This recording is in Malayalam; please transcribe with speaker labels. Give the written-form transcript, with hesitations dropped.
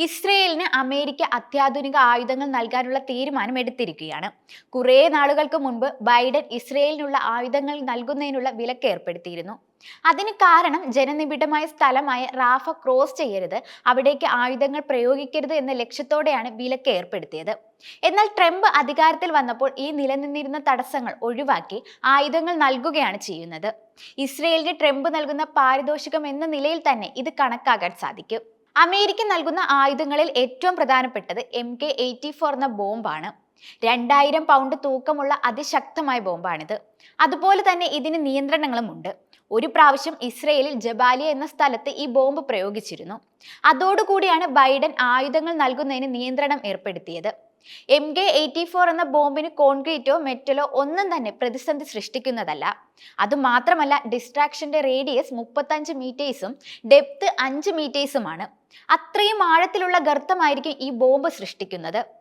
Speaker 1: ഇസ്രയേലിന് അമേരിക്ക അത്യാധുനിക ആയുധങ്ങൾ നൽകാനുള്ള തീരുമാനം എടുത്തിരിക്കുകയാണ്. കുറേ നാളുകൾക്ക് മുൻപ് ബൈഡൻ ഇസ്രയേലിനുള്ള ആയുധങ്ങൾ നൽകുന്നതിനുള്ള വിലക്ക് ഏർപ്പെടുത്തിയിരുന്നു. അതിന് കാരണം ജനനിബിഡമായ സ്ഥലമായ റാഫ ക്രോസ് ചെയ്യരുത്, അവിടേക്ക് ആയുധങ്ങൾ പ്രയോഗിക്കരുത് എന്ന ലക്ഷ്യത്തോടെയാണ് വിലക്ക് ഏർപ്പെടുത്തിയത്. എന്നാൽ ട്രംപ് അധികാരത്തിൽ വന്നപ്പോൾ ഈ നിലനിന്നിരുന്ന തടസ്സങ്ങൾ ഒഴിവാക്കി ആയുധങ്ങൾ നൽകുകയാണ് ചെയ്യുന്നത്. ഇസ്രയേലിന് ട്രംപ് നൽകുന്ന പാരിതോഷികം എന്ന നിലയിൽ തന്നെ ഇത് കണക്കാക്കാൻ സാധിക്കും. അമേരിക്ക നൽകുന്ന ആയുധങ്ങളിൽ ഏറ്റവും പ്രധാനപ്പെട്ടത് MK-84 എന്ന ബോംബാണ്. 2000 പൗണ്ട് തൂക്കമുള്ള അതിശക്തമായ ബോംബാണിത്. അതുപോലെ തന്നെ ഇതിന് നിയന്ത്രണങ്ങളും ഉണ്ട്. ഒരു പ്രാവശ്യം ഇസ്രയേലിൽ ജബാലിയ എന്ന സ്ഥലത്ത് ഈ ബോംബ് പ്രയോഗിച്ചിരുന്നു. അതോടുകൂടിയാണ് ബൈഡൻ ആയുധങ്ങൾ നൽകുന്നതിന് നിയന്ത്രണം ഏർപ്പെടുത്തിയത്. MK-84 എന്ന ബോംബിന് കോൺക്രീറ്റോ മെറ്റലോ ഒന്നും തന്നെ പ്രതിസന്ധി സൃഷ്ടിക്കുന്നതല്ല. അതുമാത്രമല്ല, ഡിസ്ട്രാക്ഷന്റെ റേഡിയസ് 35 മീറ്റേഴ്സും ഡെപ്ത് 5 മീറ്റേഴ്സുമാണ്. അത്രയും ആഴത്തിലുള്ള ഗർത്തമായിരിക്കും ഈ ബോംബ് സൃഷ്ടിക്കുന്നത്.